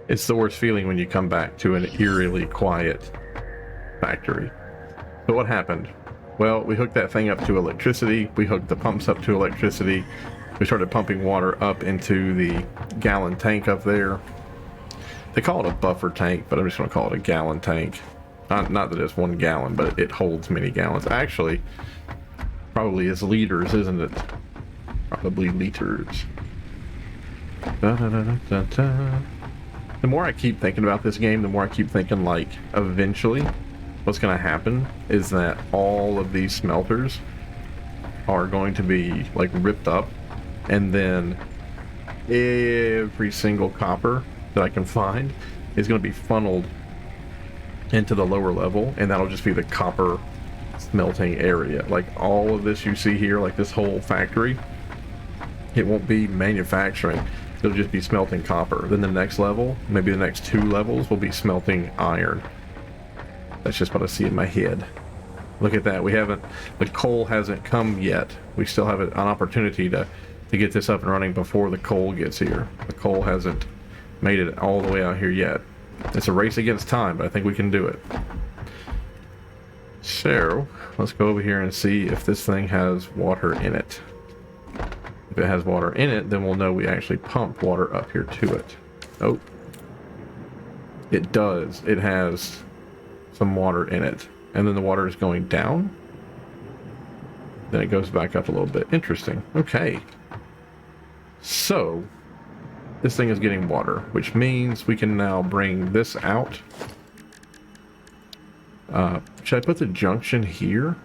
It's the worst feeling when you come back to an eerily quiet factory. So what happened? Well, we hooked that thing up to electricity. We hooked the pumps up to electricity. We started pumping water up into the gallon tank up there. They call it a buffer tank, but I'm just going to call it a gallon tank. Not that it's 1 gallon, but it holds many gallons. Actually, probably is liters, isn't it? Probably liters. Da, da, da, da, da. The more I keep thinking about this game, the more I keep thinking, like, eventually what's going to happen is that all of these smelters are going to be, like, ripped up, and then every single copper that I can find is going to be funneled into the lower level, and that'll just be the copper smelting area. Like, all of this you see here, like this whole factory, it won't be manufacturing. It'll just be smelting copper. Then the next level, maybe the next 2 levels, will be smelting iron. That's just what I see in my head. Look at that. The coal hasn't come yet. We still have an opportunity to get this up and running before the coal gets here. The coal hasn't made it all the way out here yet. It's a race against time, but I think we can do it. So, let's go over here and see if this thing has water in it. If it has water in it, then we'll know we actually pumped water up here to it. Oh. It does. It has some water in it. And then the water is going down. Then it goes back up a little bit. Interesting. Okay. So, this thing is getting water, which means we can now bring this out. Should I put the junction here?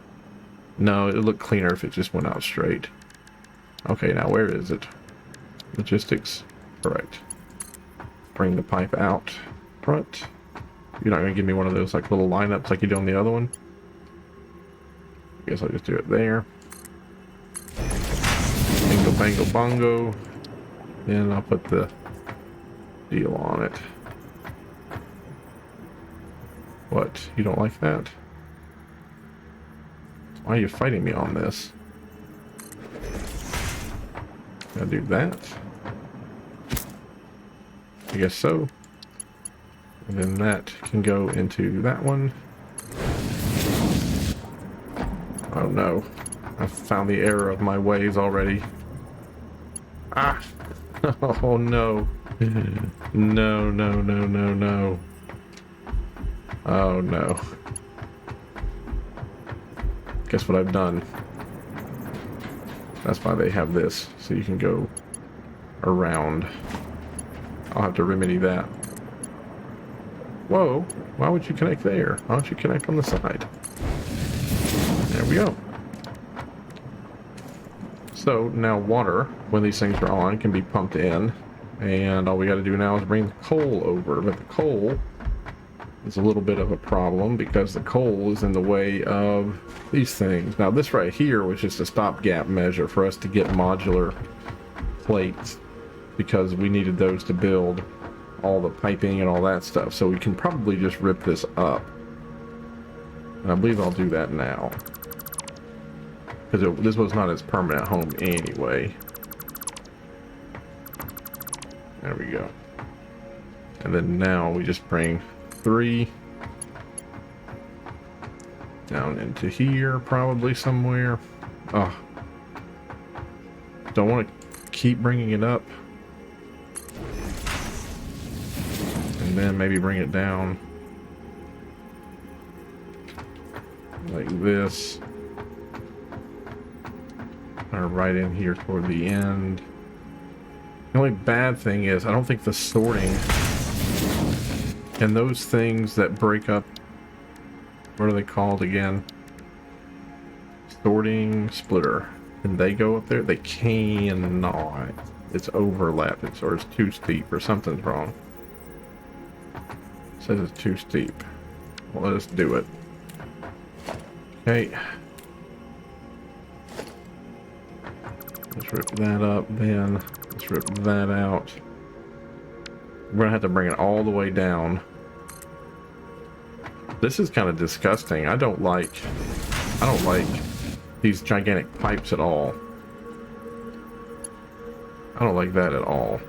No, it would look cleaner if it just went out straight. Okay, now where is it? Logistics. Correct. Bring the pipe out front. You're not going to give me one of those like little lineups like you do on the other one? I guess I'll just do it there. Bingo, bango, bongo. Then I'll put the deal on it. What? You don't like that? Why are you fighting me on this? Gotta do that. I guess so. And then that can go into that one. Oh no. I've found the error of my ways already. Ah! Oh no. No, no, no, no, no. Oh no. Guess what I've done? That's why they have this, so you can go around. I'll have to remedy that. Whoa, why would you connect there? Why don't you connect on the side? There we go. So now water, when these things are on, can be pumped in. And all we got to do now is bring the coal over. But the coal is a little bit of a problem because the coal is in the way of these things. Now this right here was just a stopgap measure for us to get modular plates because we needed those to build all the piping and all that stuff. So we can probably just rip this up. And I believe I'll do that now. Because this was not its permanent home anyway. There we go. And then now we just bring 3 down into here, probably somewhere. Oh, don't want to keep bringing it up. And then maybe bring it down like this. Or right in here toward the end. The only bad thing is I don't think the sorting and those things that break up, what are they called again? Sorting splitter. Can they go up there? They cannot. It's overlapping, or it's too steep, or something's wrong. It says it's too steep. Well, let us do it. Okay. Let's rip that up, then let's rip that out. We're gonna have to bring it all the way down. This is kind of disgusting. I don't like these gigantic pipes at all. I don't like that at all.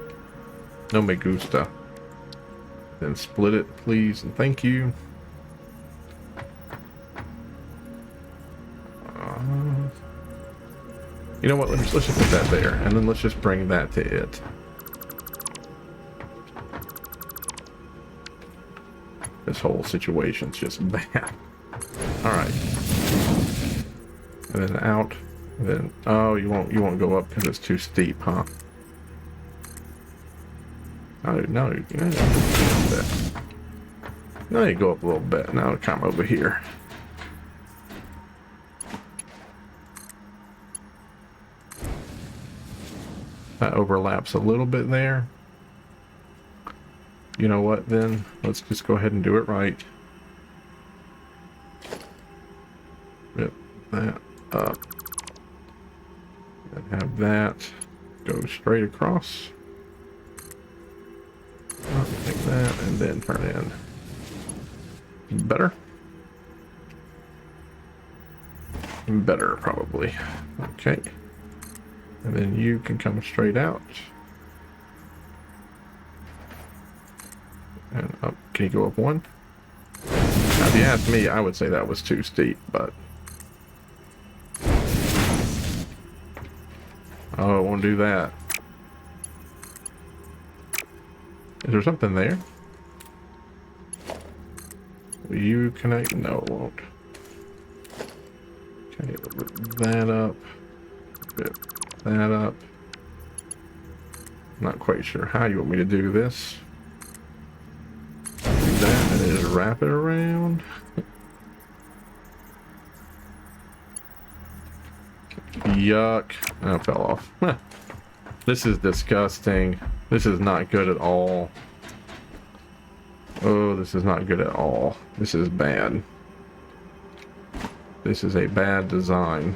No me gusta. Then split it, please, and thank you. You know what? Let's just put that there, and then let's just bring that to it. This whole situation's just bad. All right, and then out. And then oh, you won't go up because it's too steep, huh? Oh no, you go up a bit. Now you go up a little bit. Now come over here. That overlaps a little bit there. You know what then? Let's just go ahead and do it right. Rip that up. And have that go straight across. Take that and then turn in. Better? Better, probably. Okay. And then you can come straight out. And up. Can you go up one? Now, if you ask me, I would say that was too steep, but... Oh, it won't do that. Is there something there? Will you connect? No, it won't. Okay, rip that up. Rip that up. Not quite sure how you want me to do this. Do that and then just wrap it around. Yuck. Oh, it fell off. This is disgusting. This is not good at all. Oh, this is not good at all. This is bad. This is a bad design.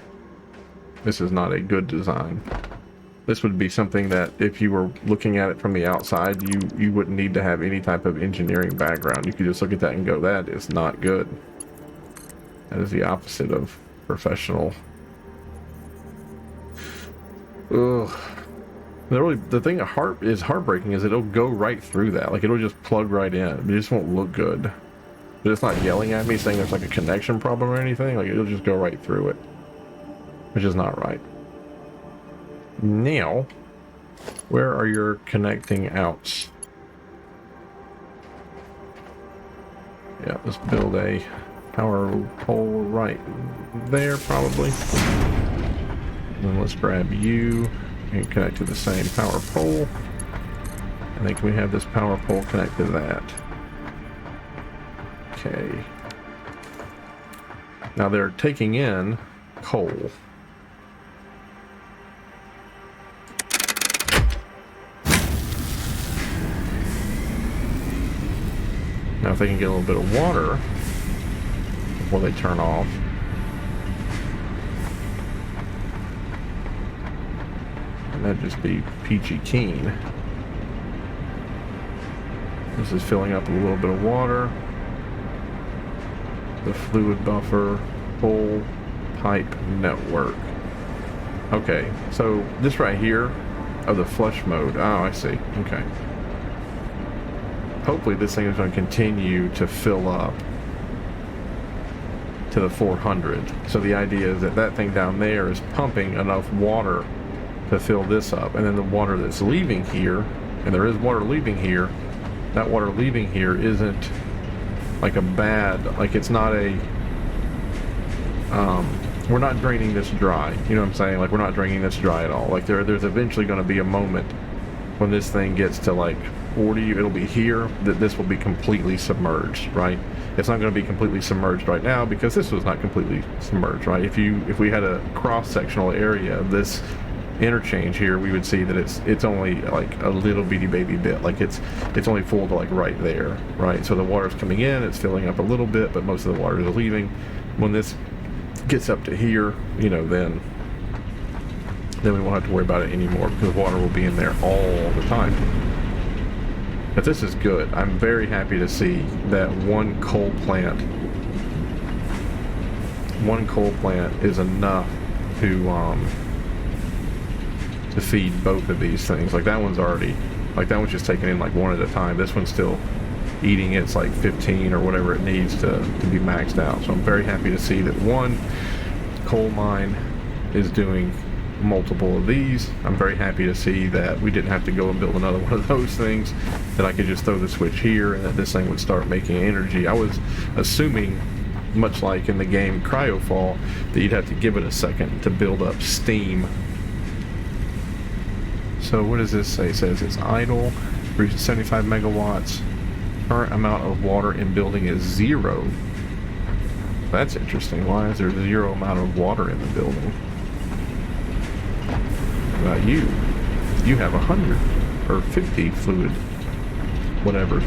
This is not a good design. This would be something that if you were looking at it from the outside, you wouldn't need to have any type of engineering background. You could just look at that and go, that is not good. That is the opposite of professional. Ugh. The thing that is heartbreaking is it'll go right through that. Like, it'll just plug right in. It just won't look good. But it's not yelling at me saying there's like a connection problem or anything. Like, it'll just go right through it. Which is not right. Now, where are your connecting outs? Yeah, let's build a power pole right there, probably. And then let's grab you and connect to the same power pole. And then can we have this power pole connect to that? Okay. Now they're taking in coal. Now if they can get a little bit of water before they turn off. And that'd just be peachy keen. This is filling up a little bit of water. The fluid buffer, full pipe network. Okay, so this right here, the flush mode. Oh, I see. Okay. Hopefully this thing is going to continue to fill up to the 400. So the idea is that that thing down there is pumping enough water to fill this up, and then the water that's leaving here, and there is water leaving here, that water leaving here isn't like a bad, like it's not a, we're not draining this dry, you know what I'm saying? Like, we're not draining this dry at all. Like, there's eventually going to be a moment when this thing gets to like 40, it'll be here, that this will be completely submerged, right? It's not going to be completely submerged right now because this was not completely submerged, right? If we had a cross-sectional area of this interchange here, we would see that it's only like a little bitty baby bit, like it's only full to like right there, right? So the water's coming in, it's filling up a little bit, but most of the water is leaving. When this gets up to here, you know, then we won't have to worry about it anymore because water will be in there all the time. But this is good. I'm very happy to see that one coal plant is enough to feed both of these things. Like, that one's already, like, that one's just taking in like one at a time. This one's still eating it's like 15 or whatever it needs to be maxed out. So I'm very happy to see that one coal mine is doing multiple of these. I'm very happy to see that we didn't have to go and build another one of those things, that I could just throw the switch here and that this thing would start making energy. I was assuming, much like in the game Cryofall, that you'd have to give it a second to build up steam. So what does this say? It says it's idle, reaches 75 megawatts. Current amount of water in building is 0. That's interesting. Why is there 0 amount of water in the building? What about you? You have 100 or 50 fluid. Whatever's.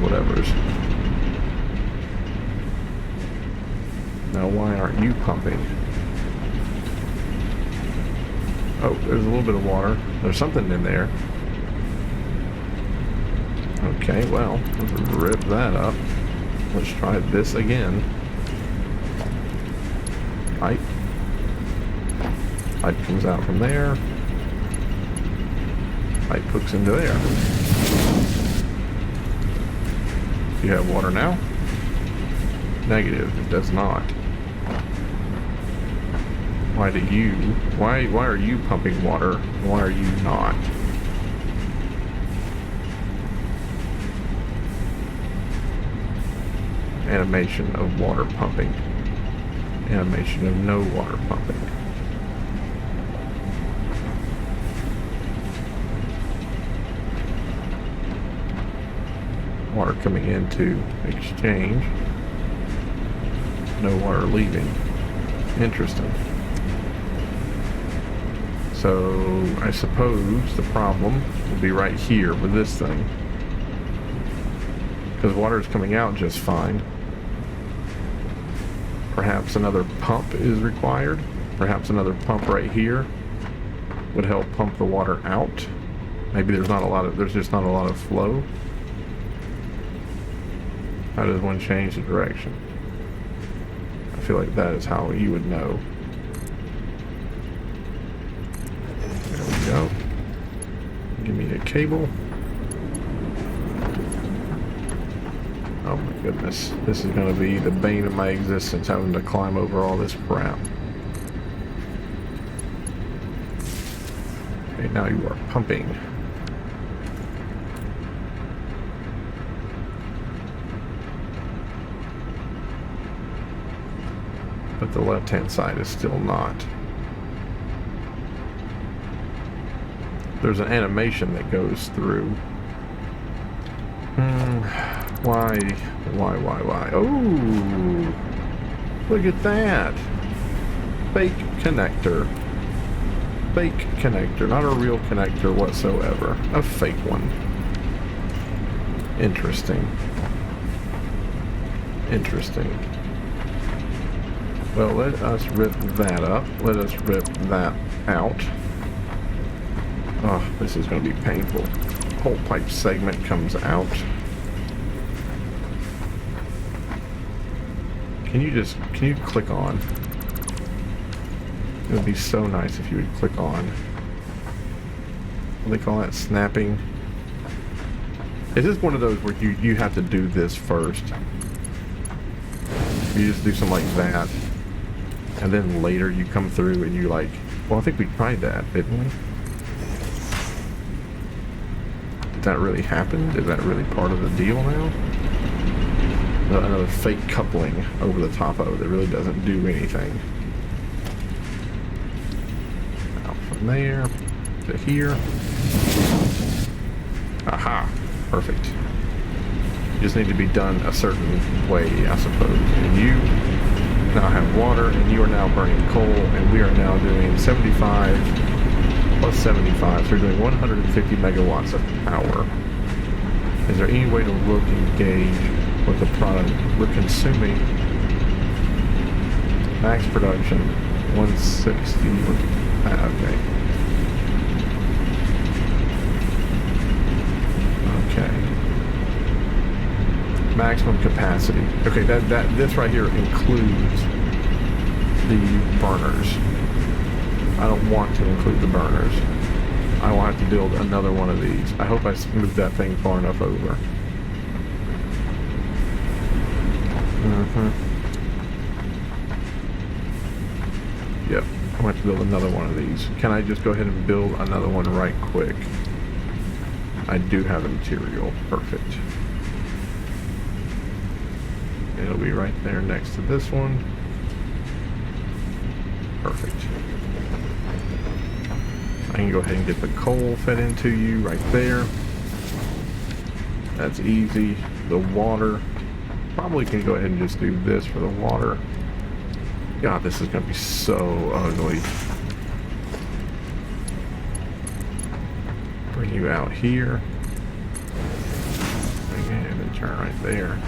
Now why aren't you pumping? Oh, there's a little bit of water. There's something in there. Okay, well, let's rip that up. Let's try this again. Pipe. Pipe comes out from there. Pipe hooks into there. Do you have water now? Negative, it does not. Why are you pumping water? Why are you not? Animation of water pumping. Animation of no water pumping. Water coming into exchange. No water leaving. Interesting. So I suppose the problem will be right here with this thing, because water is coming out just fine. Perhaps another pump is required. Perhaps another pump right here would help pump the water out. Maybe there's just not a lot of flow. How does one change the direction? I feel like that is how you would know. There we go. Give me a cable. Oh my goodness. This is going to be the bane of my existence, having to climb over all this crap. Okay, now you are pumping. But the left-hand side is still not. There's an animation that goes through. Why? Oh! Look at that! Fake connector. Fake connector. Not a real connector whatsoever. A fake one. Interesting. Interesting. Well, let us rip that up. Let us rip that out. Oh, this is going to be painful. Whole pipe segment comes out. Can you click on? It would be so nice if you would click on. What do they call that? Snapping? Is this one of those where you have to do this first? You just do something like that, and then later you come through and you like, well, I think we tried that, didn't we? Did that really happen? Is that really part of the deal now? Another fake coupling over the top of it that really doesn't do anything. Out from there to here. Aha! Perfect. You just need to be done a certain way, I suppose. And you now have water, and you are now burning coal, and we are now doing 75 plus 75, so we're doing 150 megawatts of power. Is there any way to look and gauge what the product we're consuming? Max production 160. Okay. Maximum capacity. Okay, this right here includes the burners. I don't want to include the burners. I will have to build another one of these. I hope I moved that thing far enough over. Mm-hmm. Yep. I'm going to have to build another one of these. Can I just go ahead and build another one right quick? I do have the material. Perfect. It'll be right there next to this one. Perfect. I can go ahead and get the coal fed into you right there. That's easy. The water. Probably can go ahead and just do this for the water. God, this is going to be so ugly. Bring you out here. And then turn right there.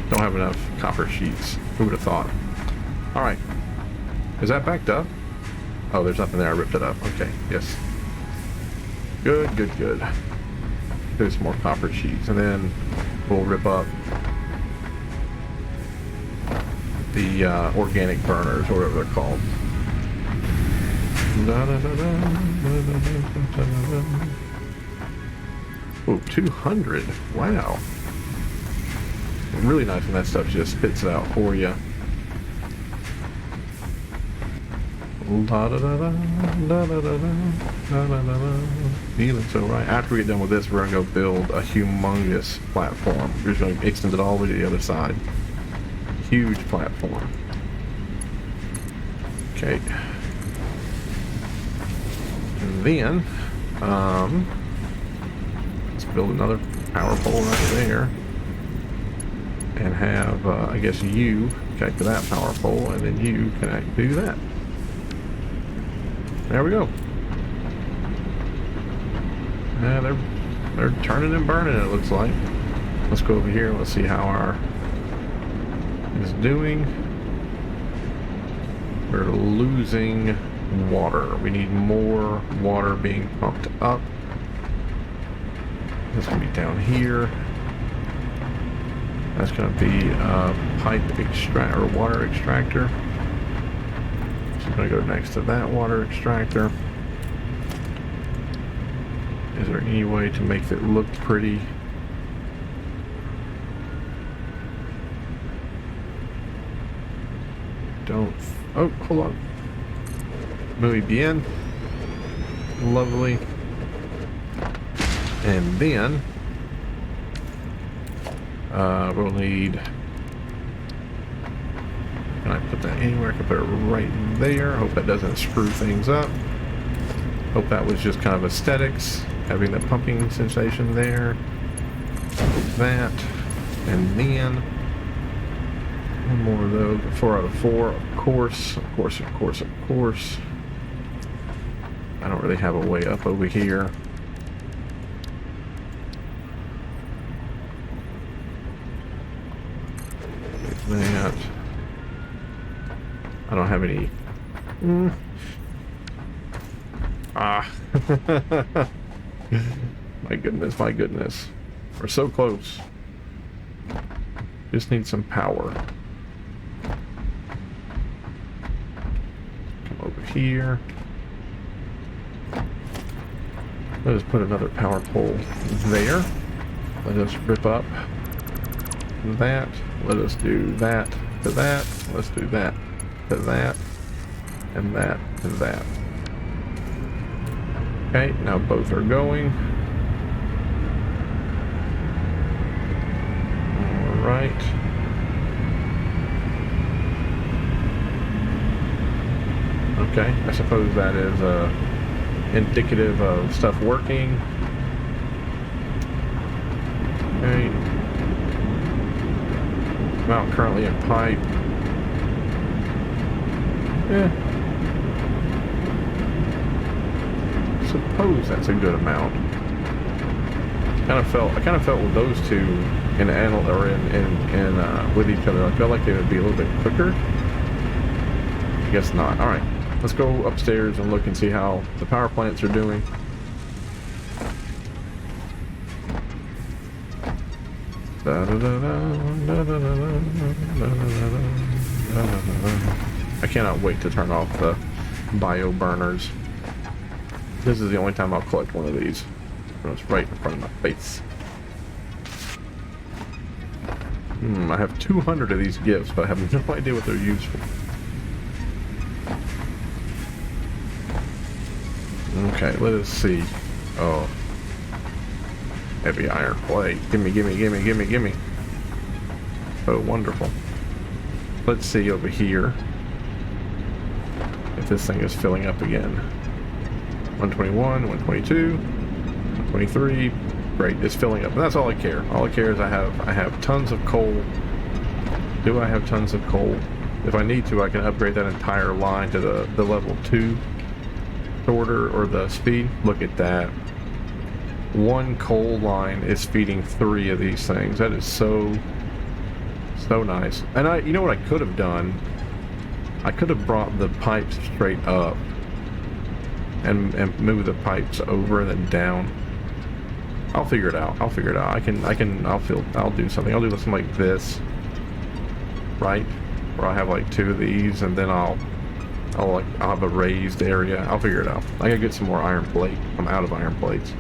Don't have enough copper sheets. Who would have thought? Alright. Is that backed up? Oh, there's nothing there. I ripped it up. Okay, yes. Good, good, good. There's some more copper sheets. And then we'll rip up the organic burners, or whatever they're called. Oh, 200. Wow. Really nice when that stuff just spits it out for you. Feeling so right. After we get done with this, we're going to go build a humongous platform. We're just going to extend it all the way to the other side. Huge platform. Okay. And then, let's build another power pole right there. And have, I guess you connect to that power pole, and then you connect to that. There we go. Yeah, they're turning and burning, it looks like. Let's go over here and let's see how our is doing. We're losing water. We need more water being pumped up. That's gonna be down here. That's gonna be a pipe extract or water extractor. So I'm gonna go next to that water extractor. Is there any way to make it look pretty? Don't. Oh, hold on. Muy bien. Lovely. And then we'll need. Can I put that anywhere? I can put it right there. Hope that doesn't screw things up. Hope that was just kind of aesthetics, having the pumping sensation there. That, and then one more of those. 4 out of 4, of course, of course, of course, of course. I don't really have a way up over here. That. I don't have any. Ah. My goodness, my goodness. We're so close. Just need some power. Come over here. Let us put another power pole there. Let us rip up that. Let us do that to that. Let's do that to that. And that and that. Okay, now both are going. Alright. Okay, I suppose that is indicative of stuff working. Okay. Amount currently in pipe. Yeah. Suppose that's a good amount. I kind of felt with those two in with each other, I felt like they would be a little bit quicker. I guess not. All right, let's go upstairs and look and see how the power plants are doing. I cannot wait to turn off the bio burners. This is the only time I'll collect one of these. It's right in front of my face. I have 200 of these gifts, but I have no idea what they're used for. Okay, let us see. Oh. Heavy iron plate. Gimme, gimme, gimme, gimme, gimme. Oh, wonderful. Let's see over here if this thing is filling up again. 121, 122, 123. Great, it's filling up. And that's all I care. All I care is I have tons of coal. Do I have tons of coal? If I need to, I can upgrade that entire line to the level 2 sorter or the speed. Look at that. One coal line is feeding 3 of these things. That is so nice. And you know what I could have done? I could have brought the pipes straight up and moved the pipes over and then down. I'll figure it out. I'll do something. I'll do something like this, right? Where I have like 2 of these, and then I'll have a raised area. I'll figure it out. I gotta get some more iron plate. I'm out of iron plates.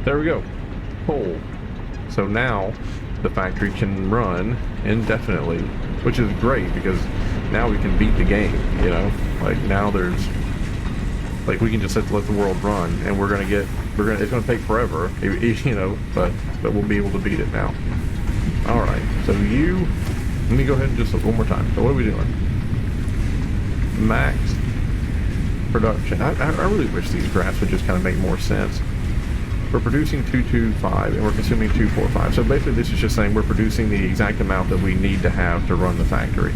There we go. Coal. So now the factory can run indefinitely, which is great because now we can beat the game. You know, like now we can just let the world run, and it's gonna take forever, you know, but we'll be able to beat it now. All right. So let me go ahead and just look one more time. So what are we doing? Max production. I really wish these graphs would just kind of make more sense. We're producing 225 and we're consuming 245. So basically this is just saying we're producing the exact amount that we need to have to run the factory.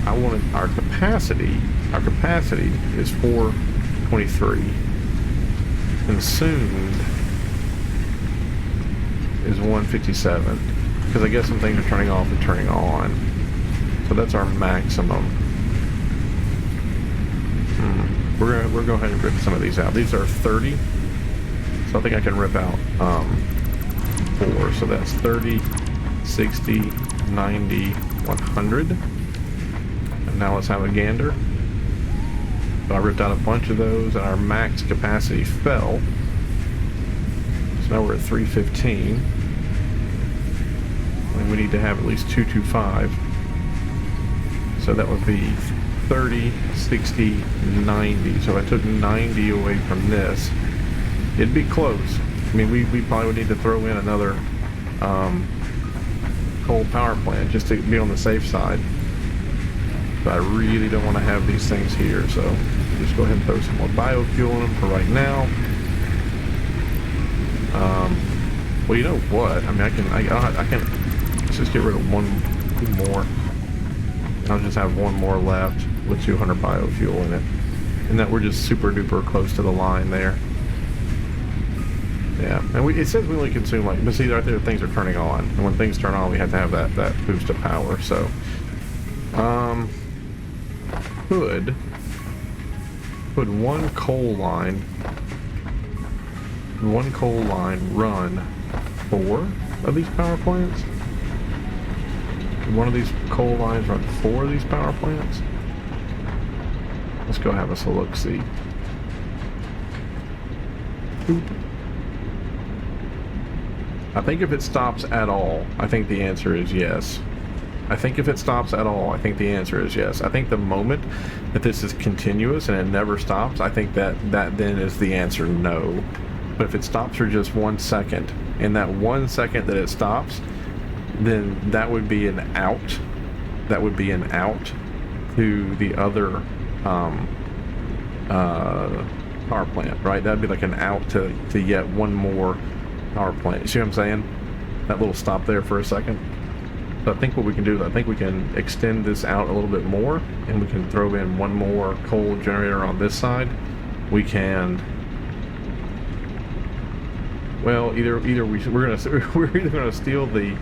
Our capacity is 423. Consumed is 157. Because I guess some things are turning off and turning on. So that's our maximum. We're gonna go ahead and rip some of these out. These are 30. So I think I can rip out 4. So that's 30, 60, 90, 100. And now let's have a gander. So I ripped out a bunch of those, and our max capacity fell. So now we're at 315. And we need to have at least 225. So that would be 30, 60, 90. So if I took 90 away from this, it'd be close. I mean, we probably would need to throw in another coal power plant just to be on the safe side. But I really don't want to have these things here, so just go ahead and throw some more biofuel in them for right now. Well, you know what? I mean, I can. Let's just get rid of two more. I'll just have one more left with 200 biofuel in it, and that we're just super duper close to the line there. Yeah, and it says we only consume but see right there things are turning on, and when things turn on we have to have that boost of power. So could one coal line run 4 of these power plants? Could one of these coal lines run 4 of these power plants? Let's go have us a look-see. I think if it stops at all, I think the answer is yes. I think if it stops at all, I think the answer is yes. I think the moment that this is continuous and it never stops, I think that then is the answer no. But if it stops for just 1 second, and that 1 second that it stops, then that would be an out. That would be an out to the other power plant, right? That'd be like an out to yet one more power plant. You see what I'm saying? That little stop there for a second. So I think what we can do is I think we can extend this out a little bit more, and we can throw in one more coal generator on this side. We can, well, we're either gonna steal the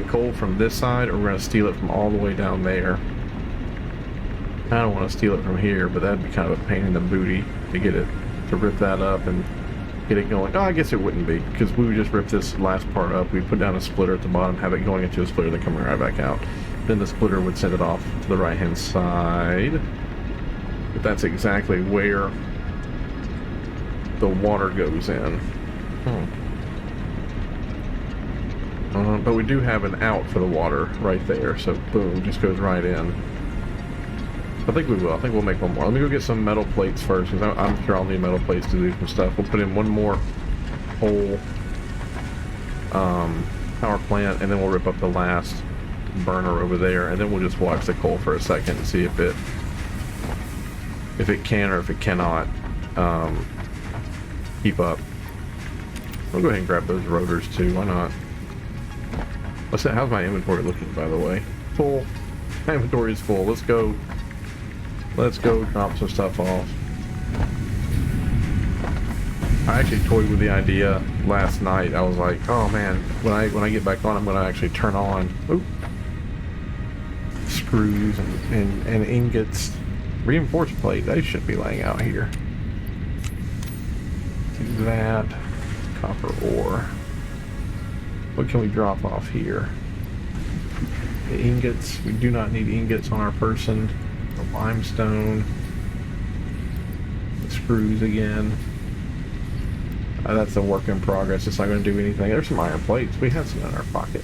coal from this side, or we're gonna steal it from all the way down there. I don't want to steal it from here, but that'd be kind of a pain in the booty to get it to rip that up and get it going. Oh, I guess it wouldn't be, because we would just rip this last part up. We'd put down a splitter at the bottom, have it going into a splitter, then come right back out. Then the splitter would send it off to the right hand side. But that's exactly where the water goes in. But we do have an out for the water right there, so boom, just goes right in. I think we will. I think we'll make one more. Let me go get some metal plates first, because I'm sure I'll need metal plates to do some stuff. We'll put in one more whole power plant, and then we'll rip up the last burner over there, and then we'll just watch the coal for a second and see if it can or if it cannot keep up. We'll go ahead and grab those rotors too. Why not? What's that? How's my inventory looking, by the way? Full. My inventory is full. Let's go. Let's go drop some stuff off. I actually toyed with the idea last night. I was like, oh man, when I get back on, I'm gonna actually turn on screws and ingots. Reinforced plate, they should be laying out here. Do that. Copper ore. What can we drop off here? The ingots. We do not need ingots on our person. The limestone. The screws again. That's a work in progress. It's not going to do anything. There's some iron plates. We have some in our pocket.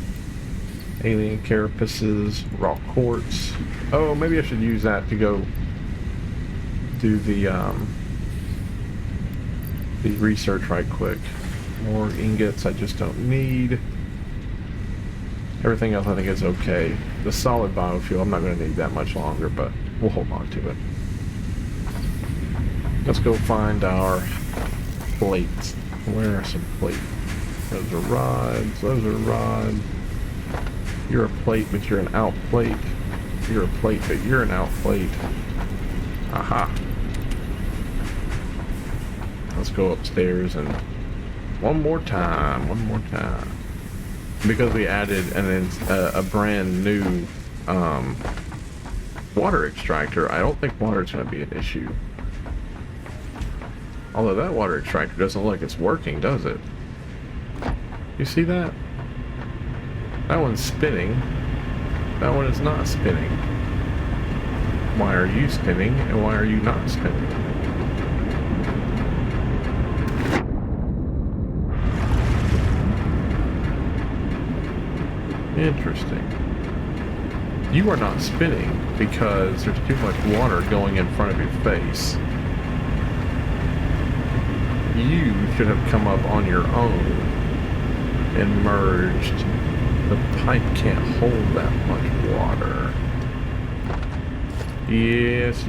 Alien carapaces. Raw quartz. Oh, maybe I should use that to go do the research right quick. More ingots I just don't need. Everything else I think is okay. The solid biofuel I'm not going to need that much longer, but we'll hold on to it. Let's go find our plates. Where are some plates? Those are rods. Those are rods. You're a plate, but you're an out plate. You're a plate, but you're an out plate. Aha. Let's go upstairs and one more time. Because we added a brand new water extractor, I don't think water is going to be an issue. Although that water extractor doesn't look like it's working, does it? You see that? That one's spinning. That one is not spinning. Why are you spinning and why are you not spinning? Interesting. You are not spinning because there's too much water going in front of your face. You should have come up on your own and merged. The pipe can't hold that much water. Yes.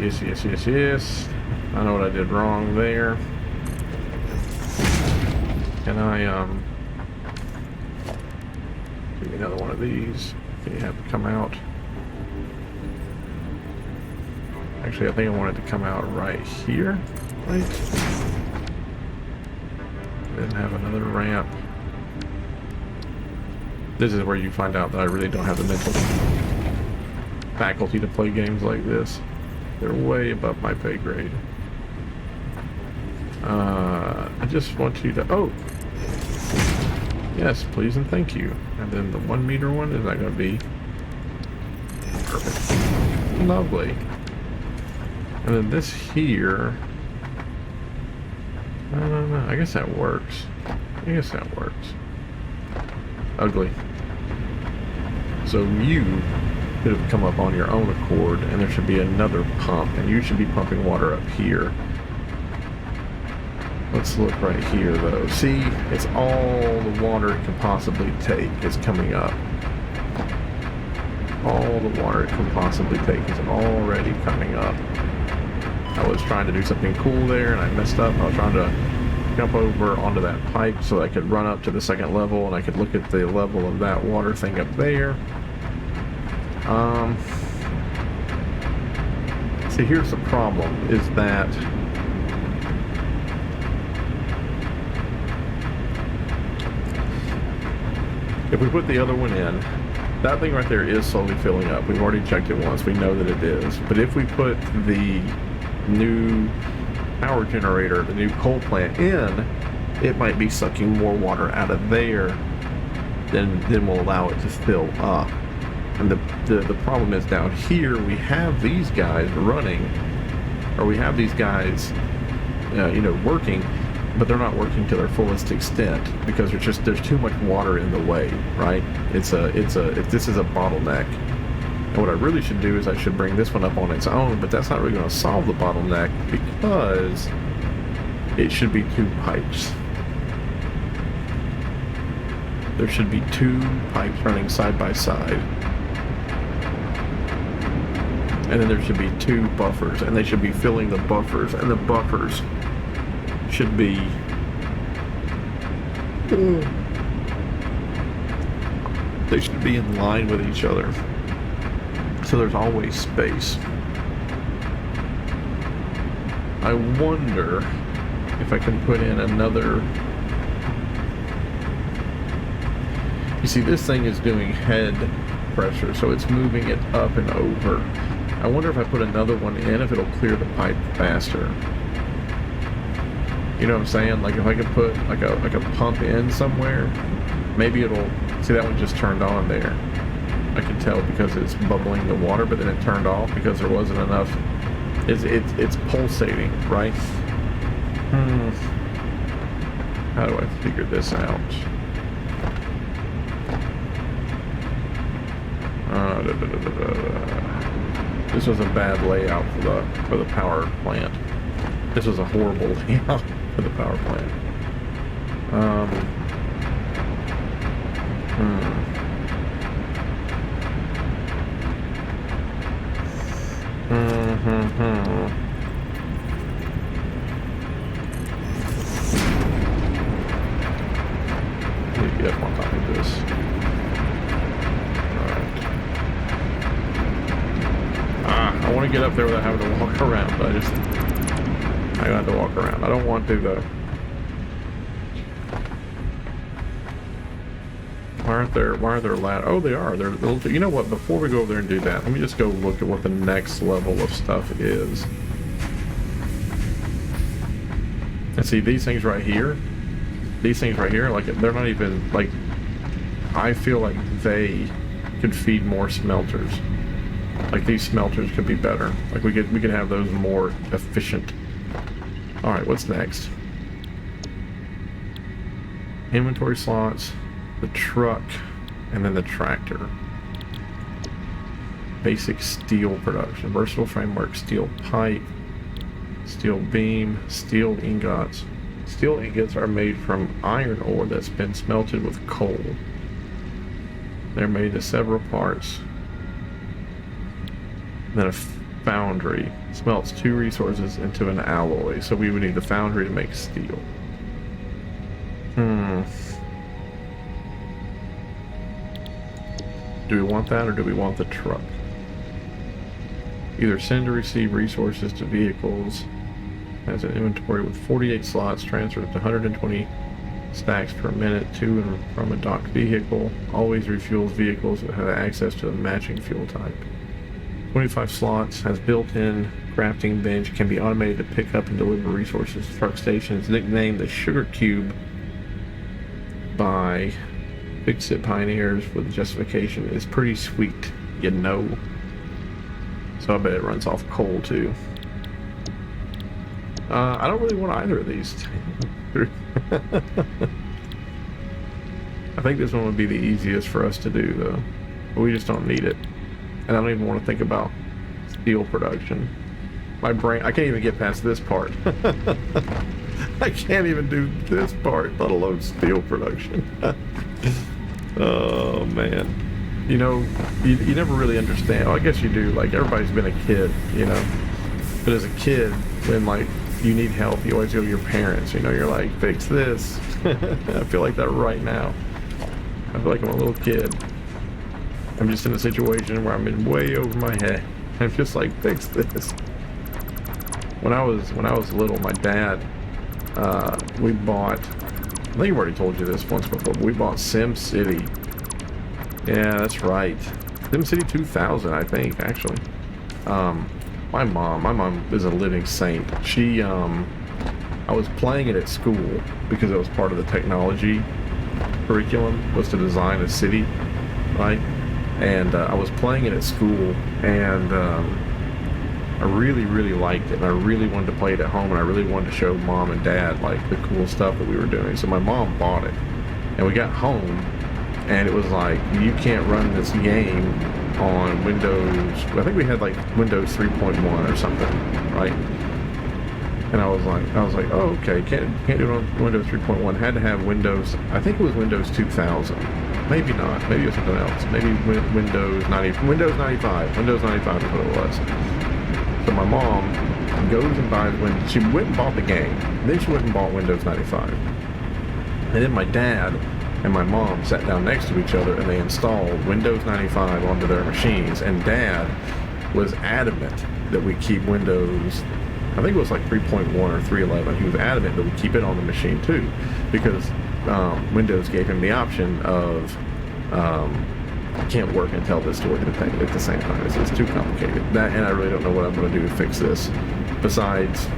I know what I did wrong there. Can I, give me another one of these. Can you have it come out? Actually, I think I want it to come out right here. Right? Then have another ramp. This is where you find out that I really don't have the mental faculty to play games like this. They're way above my pay grade. I just want you to... Oh! Yes, please and thank you. And then the 1 meter one, is that going to be... Perfect. Lovely. And then this here... I don't know. I guess that works. Ugly. So you could have come up on your own accord, and there should be another pump, and you should be pumping water up here. Let's look right here, though. See, it's all the water it can possibly take is coming up. All the water it can possibly take is already coming up. I was trying to do something cool there, and I messed up. I was trying to jump over onto that pipe so I could run up to the second level, and I could look at the level of that water thing up there. See, here's the problem, is that if we put the other one in, that thing right there is slowly filling up. We've already checked it once. We know that it is. But if we put the new power generator, the new coal plant in, it might be sucking more water out of there than will allow it to fill up. And the problem is down here we have these guys running, or we have these guys working, but they're not working to their fullest extent because there's too much water in the way, right? If this is a bottleneck. And what I really should do is I should bring this one up on its own, but that's not really going to solve the bottleneck because it should be 2 pipes. There should be 2 pipes running side by side. And then there should be 2 buffers, and they should be filling the buffers, and the buffers should be they should be in line with each other. So there's always space. I wonder if I can put in another. You see, this thing is doing head pressure, so it's moving it up and over. I wonder if I put another one in, if it'll clear the pipe faster. You know what I'm saying? Like if I could put like a pump in somewhere, maybe it'll. See, that one just turned on there. I can tell because it's bubbling the water, but then it turned off because there wasn't enough. It's pulsating, right? How do I figure this out? This was a bad layout for the power plant. This was a horrible layout for the power plant. Need to get up on top of this. Alright. I want to get up there without having to walk around, but I got to walk around. I don't want to though. Why aren't there ladders? Oh, they are. You know what? Before we go over there and do that, let me just go look at what the next level of stuff is. And see, these things right here, like, they're not even, like, I feel like they could feed more smelters. Like, these smelters could be better. Like, we could have those more efficient. Alright, what's next? Inventory slots, the truck, and then the tractor. Basic steel production. Versatile framework, steel pipe, steel beam, steel ingots. Steel ingots are made from iron ore that's been smelted with coal. They're made into several parts. Then a foundry smelts 2 resources into an alloy. So we would need the foundry to make steel. Do we want that or do we want the truck? Either send or receive resources to vehicles. Has an inventory with 48 slots, transfers to 120 stacks per minute to and from a docked vehicle. Always refuels vehicles that have access to a matching fuel type. 25 slots, has built-in crafting bench, can be automated to pick up and deliver resources to truck stations. Nicknamed the Sugar Cube by Fix-It Pioneers with justification. It's pretty sweet, you know. So I bet it runs off coal too. I don't really want either of these. I think this one would be the easiest for us to do though. But we just don't need it. And I don't even want to think about steel production. My brain, I can't even get past this part. I can't even do this part, let alone steel production. Oh man. You know, you never really understand. Well, I guess you do. Like, everybody's been a kid, you know. But as a kid, when like you need help, you always go to your parents. You know, you're like, fix this. I feel like that right now. I feel like I'm a little kid. I'm just in a situation where I'm in way over my head. I'm just like, fix this. When I was little, my dad, we bought, I think I've already told you this once before, but we bought Sim City. Yeah, that's right. Sim City 2000, I think, actually. My mom is a living saint. She, I was playing it at school because it was part of the technology curriculum, was to design a city, right? And I was playing it at school, and I really, really liked it, and I really wanted to play it at home, and I really wanted to show mom and dad like the cool stuff that we were doing. So my mom bought it, and we got home, and it was like, you can't run this game on Windows. I think we had like Windows 3.1 or something, right? And I was like, oh, okay, can't do it on Windows 3.1. Had to have Windows. I think it was Windows 2000. Maybe not. Maybe it was something else. Maybe Windows 95. Windows 95 is what it was. So my mom goes and buys she went and bought the game. Then she went and bought Windows 95. And then my dad and my mom sat down next to each other and they installed Windows 95 onto their machines. And Dad was adamant that we keep Windows, I think it was like 3.1 or 3.11. He was adamant that we keep it on the machine too, because Windows gave him the option of can't work and tell this story at the same time. It's too complicated. That, and I really don't know what I'm going to do to fix this, besides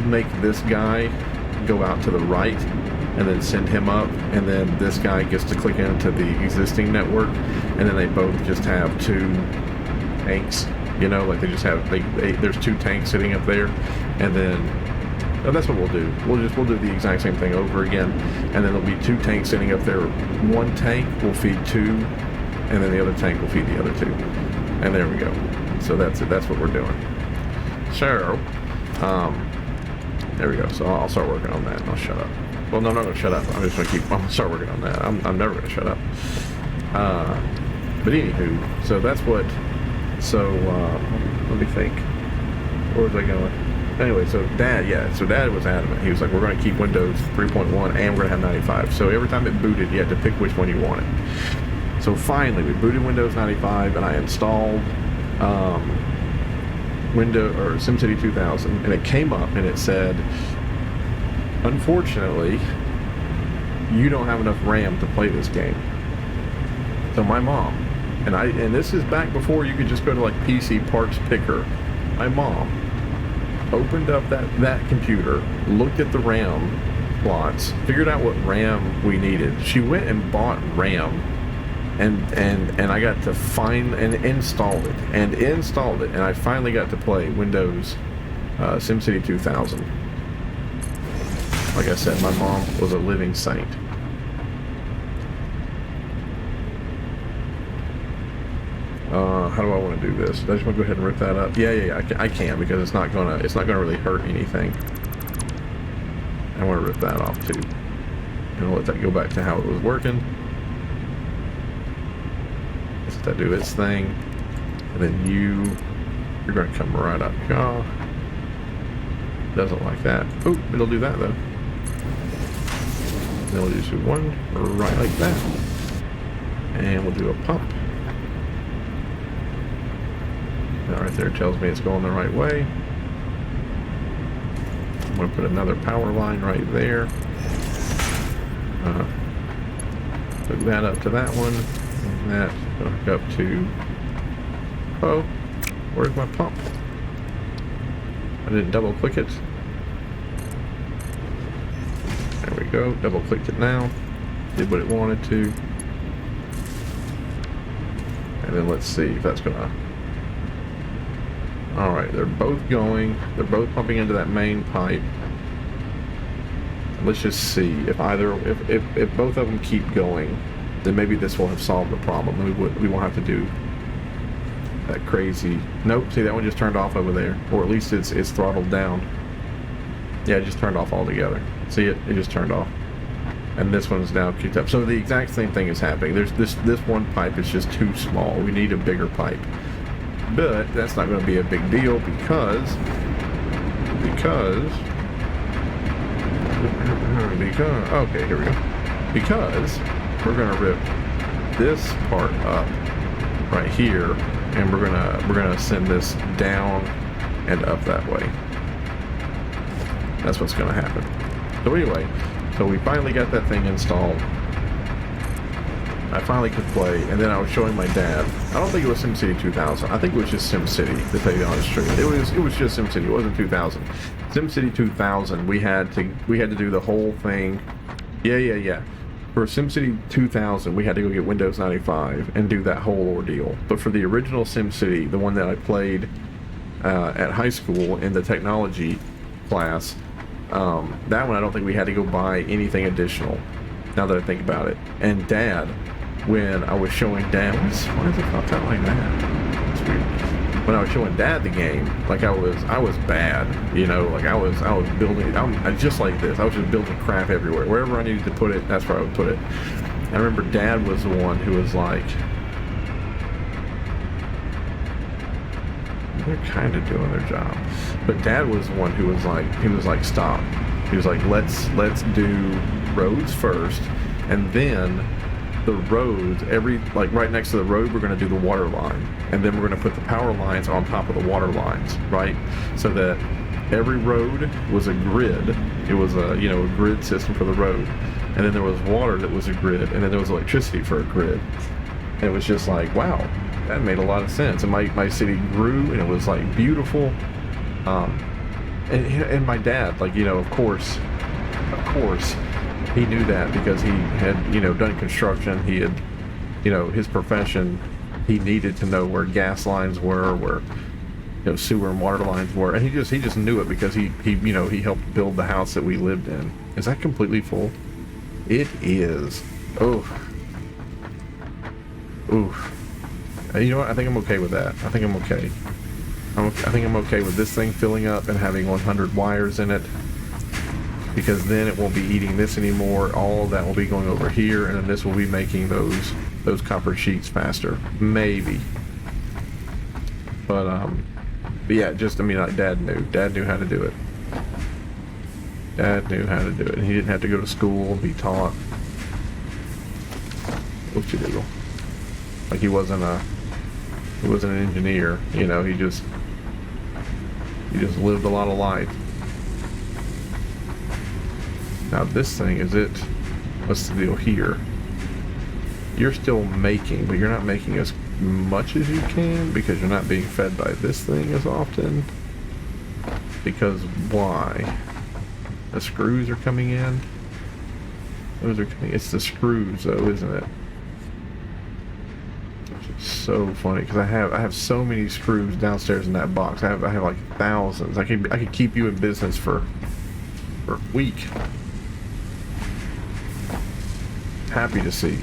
make this guy go out to the right and then send him up, and then this guy gets to click into the existing network, and then they both just have two tanks, you know, like they just have, there's two tanks sitting up there, and then that's what we'll do. We'll do the exact same thing over again, and then there'll be two tanks sitting up there. One tank will feed two, and then the other tank will feed the other two, and there we go. So that's it. That's what we're doing. So, there we go. So I'll start working on that, and I'll shut up. Well, no, I'm not going to shut up. I'm going to start working on that. I'm never going to shut up. But anywho, so that's what, let me think. Where was I going? Anyway, so Dad was adamant. He was like, we're going to keep Windows 3.1 and we're going to have 95. So every time it booted, you had to pick which one you wanted. So finally, we booted Windows 95, and I installed SimCity 2000, and it came up and it said, unfortunately, you don't have enough RAM to play this game. So my mom, and this is back before you could just go to like PC Parts Picker. My mom opened up that computer, looked at the RAM slots, figured out what RAM we needed. She went and bought RAM, and I got to find and installed it, and I finally got to play Windows SimCity 2000. Like I said, my mom was a living saint. How do I want to do this? I just want to go ahead and rip that up. Yeah, I can, because it's not gonna really hurt anything. I want to rip that off too, and I'll let that go back to how it was working. Let that do its thing, and then you're going to come right up. Oh, doesn't like that. Oh, it'll do that though. Then we'll just do one right like that, and we'll do a pump. That right there tells me it's going the right way. I'm going to put another power line right there. Hook that up to that one, and that hook up to... Oh, where's my pump? I didn't double click it. There we go, double clicked it now. Did what it wanted to. And then let's see if that's gonna... Alright, they're both going. They're both pumping into that main pipe. Let's just see if if both of them keep going, then maybe this will have solved the problem. We won't have to do that crazy. Nope. See, that one just turned off over there, or at least it's throttled down. Yeah, it just turned off altogether. See it? It just turned off, and this one's now kicked up. So the exact same thing is happening. There's this one pipe is just too small. We need a bigger pipe. But that's not going to be a big deal because okay, here we go. Because we're going to rip this part up right here, and we're gonna send this down and up that way. That's what's going to happen. So anyway, so we finally got that thing installed. I finally could play, and then I was showing my dad. I don't think it was SimCity 2000. I think it was just SimCity, to tell you the honest truth. It was just SimCity. It wasn't 2000. SimCity 2000. We had to do the whole thing. Yeah. For SimCity 2000, we had to go get Windows 95 and do that whole ordeal. But for the original SimCity, the one that I played at high school in the technology class, that one I don't think we had to go buy anything additional, now that I think about it. And Dad, when I was showing Dad, why does it pop out like that? It's weird. When I was showing Dad the game, like I was bad, you know, like I was building, I just like this, I was just building crap everywhere. Wherever I needed to put it, that's where I would put it. I remember Dad was the one who was like, they're kind of doing their job, but Dad was the one who was like, stop. He was like, let's do roads first, and then the roads, like right next to the road, we're going to do the water line, and then we're going to put the power lines on top of the water lines, right? So that every road was a grid. It was a grid system for the road, and then there was water that was a grid, and then there was electricity for a grid. And it was just like, wow, that made a lot of sense. And my city grew, and it was like beautiful. And my dad, like, of course, he knew that because he had, done construction. He had, his profession, he needed to know where gas lines were, where, sewer and water lines were. And he just knew it because he helped build the house that we lived in. Is that completely full? It is. Oh. Oof. You know what? I think I'm okay with that. I think I'm okay. I think I'm okay with this thing filling up and having 100 wires in it, because then it won't be eating this anymore. All of that will be going over here, and then this will be making those copper sheets faster, maybe. But yeah, like Dad knew how to do it. Dad knew how to do it, and he didn't have to go to school and be taught. Whoopsie doodle. Like he wasn't an engineer, he just lived a lot of life. Now this thing, what's the deal here? You're still making, but you're not making as much as you can because you're not being fed by this thing as often. Because why? The screws are coming in? Those are coming, it's the screws though, isn't it? So funny because I have so many screws downstairs in that box. I have like thousands. I could keep you in business for a week. Happy to see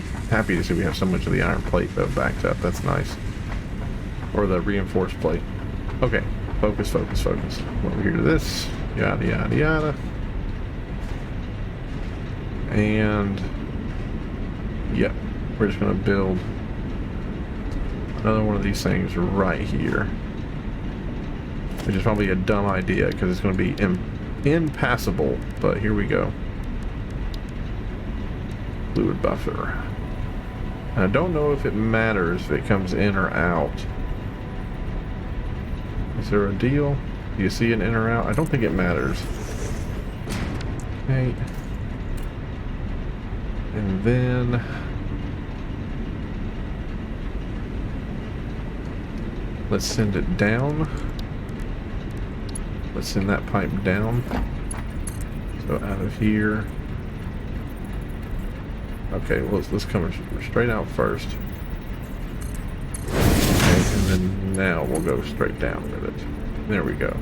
we have so much of the iron plate though backed up. That's nice. Or the reinforced plate. Okay, focus. Over here to this. Yada yada yada. And yep, we're just gonna build another one of these things right here, which is probably a dumb idea because it's going to be impassable, but here we go. Fluid buffer. And I don't know if it matters if it comes in or out. Is there a deal? Do you see an in or out? I don't think it matters. Okay. And then let's send it down. Let's send that pipe down. So out of here. Okay, well, let's come straight out first. Okay, and then now we'll go straight down with it. There we go.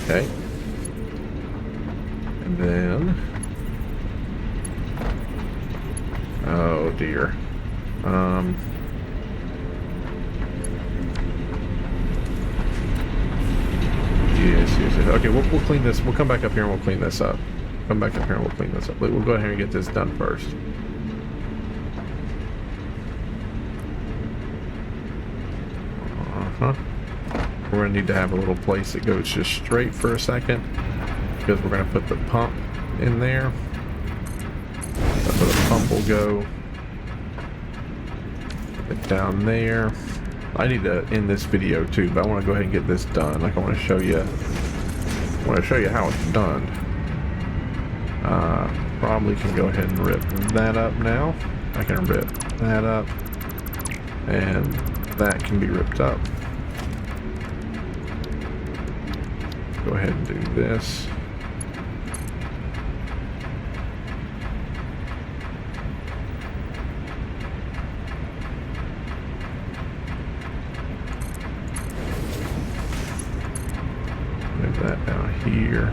Okay. And then... oh dear. Yes. Okay, we'll clean this. We'll come back up here and we'll clean this up. Come back up here and we'll clean this up. We'll go ahead and get this done first. We're going to need to have a little place that goes just straight for a second, because we're going to put the pump in there. That's where the pump will go. Down there. I need to end this video too, but I want to go ahead and get this done. Like I want to show you how it's done. Probably can go ahead and rip that up now. I can rip that up, and that can be ripped up. Go ahead and do this. here.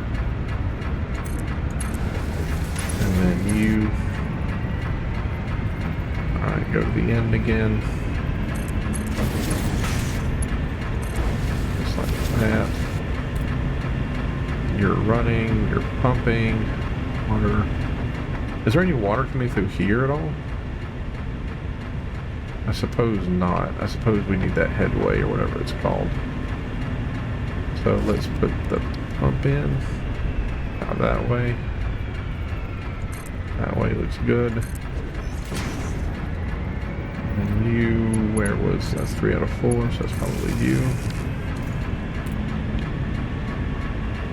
And then you. Alright, go to the end again. Just like that. You're running, you're pumping. Water. Is there any water coming through here at all? I suppose not. I suppose we need that headway or whatever it's called. So let's put the pump in. Now that way. That way looks good. And you, where was, that's 3 out of 4, so that's probably you.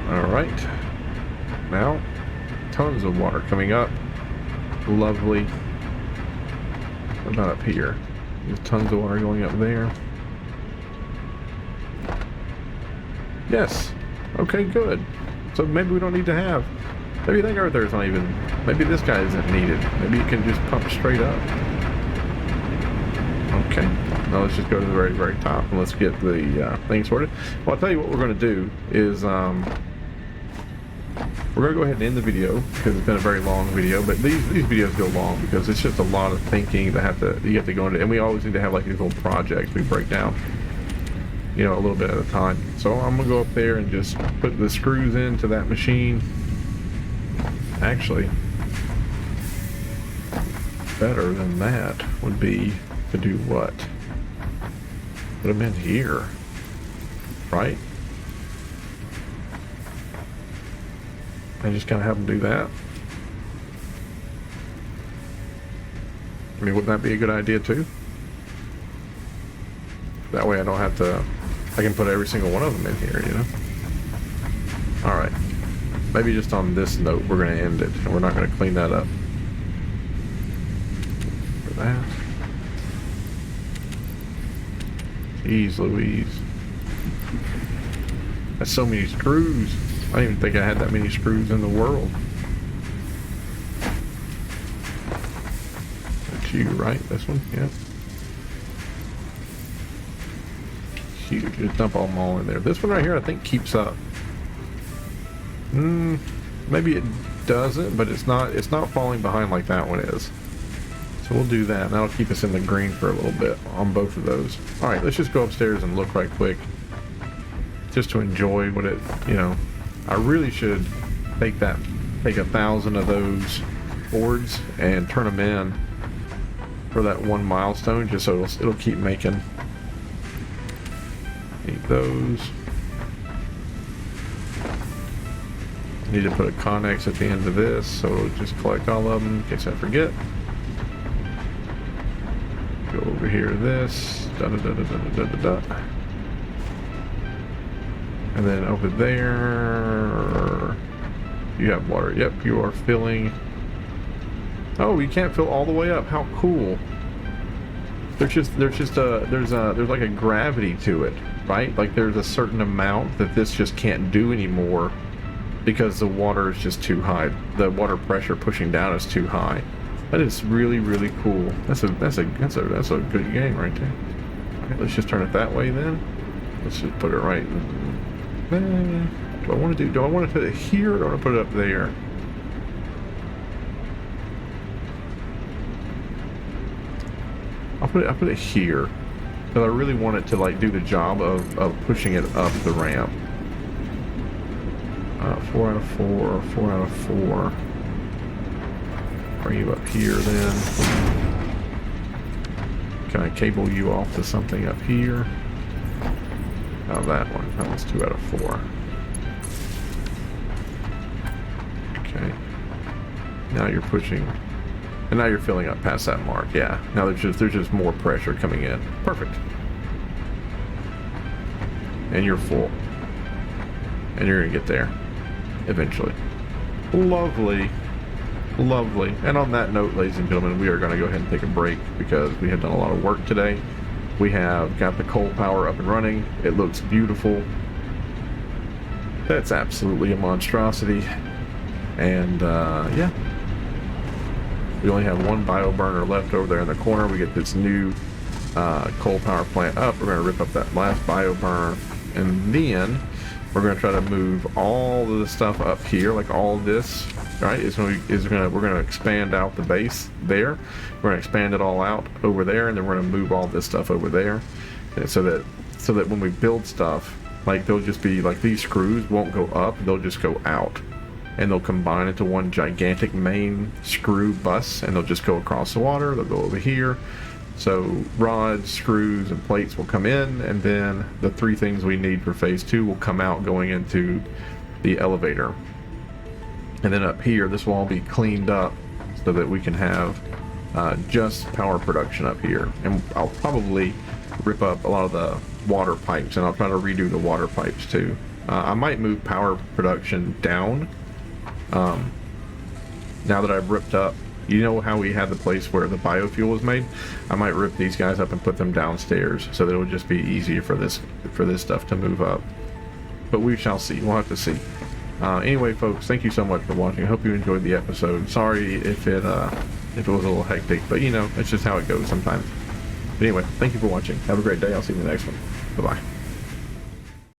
Alright. Now, tons of water coming up. Lovely. What about up here? There's tons of water going up there. Yes. Okay, good. So maybe we don't need to have. Maybe that guard there's not even. Maybe this guy isn't needed. Maybe you can just pump straight up. Okay. Now let's just go to the very, very top and let's get the thing sorted. Well, I'll tell you what we're going to do is we're going to go ahead and end the video because it's been a very long video, but these videos go long because it's just a lot of thinking that you have to go into, and we always need to have like these little projects we break down, you know, a little bit at a time. So I'm going to go up there and just put the screws into that machine. Actually, better than that would be to do what? Put them in here, right? I just kind of have them do that. I mean, wouldn't that be a good idea too? That way I don't have to, I can put every single one of them in here, you know? Alright. Maybe just on this note, we're going to end it, and we're not going to clean that up. For that. Jeez Louise. That's so many screws. I didn't even think I had that many screws in the world. That's you, right? This one? Yeah. Huge. Just dump them all in there. This one right here, I think, keeps up. Maybe it doesn't, but it's not falling behind like that one is. So we'll do that. That'll keep us in the green for a little bit on both of those. All right, let's just go upstairs and look right quick, just to enjoy what it, you know. I really should take 1,000 of those boards and turn them in for that one milestone, just so it'll keep making. Need those. Need to put a Connex at the end of this, so it'll just collect all of them in case I forget. Go over here to this. Da da da da da da da da. And then over there, you have water. Yep, you are filling. Oh, you can't fill all the way up. How cool! There's like a gravity to it, right? Like there's a certain amount that this just can't do anymore because the water is just too high. The water pressure pushing down is too high. That is really, really cool. That's a good game right there. All right, let's just turn it that way then. Let's just put it right. Do I want to put it here or do I want to put it up there? I'll put it here because I really want it to like do the job of pushing it up the ramp. 4 out of 4, 4 out of 4. Bring you up here then. Can I cable you off to something up here? Oh, that one. That one's 2 out of 4. Okay. Now you're pushing, and now you're filling up past that mark. Yeah. Now there's just more pressure coming in. Perfect. And you're full. And you're gonna get there eventually. Lovely. Lovely. And on that note, ladies and gentlemen, we are going to go ahead and take a break because we have done a lot of work today. We have got the coal power up and running. It looks beautiful. That's absolutely a monstrosity. And yeah, we only have one bio burner left over there in the corner. We get this new coal power plant up. We're going to rip up that last bio burner, and then we're going to try to move all of the stuff up here, like all this, right? We're going to expand out the base there. We're going to expand it all out over there, and then we're going to move all this stuff over there, and so that when we build stuff, like they'll just be like, these screws won't go up, they'll just go out, and they'll combine into one gigantic main screw bus, and they'll just go across the water. They'll go over here. So rods, screws, and plates will come in, and then the 3 things we need for phase 2 will come out going into the elevator. And then up here, this will all be cleaned up so that we can have just power production up here. And I'll probably rip up a lot of the water pipes, and I'll try to redo the water pipes too. I might move power production down. Now that I've ripped up, you know how we had the place where the biofuel was made? I might rip these guys up and put them downstairs so that it would just be easier for this stuff to move up. But we shall see. We'll have to see. Anyway, folks, thank you so much for watching. I hope you enjoyed the episode. Sorry if it was a little hectic, but you know, it's just how it goes sometimes. But anyway, thank you for watching. Have a great day. I'll see you in the next one. Bye-bye.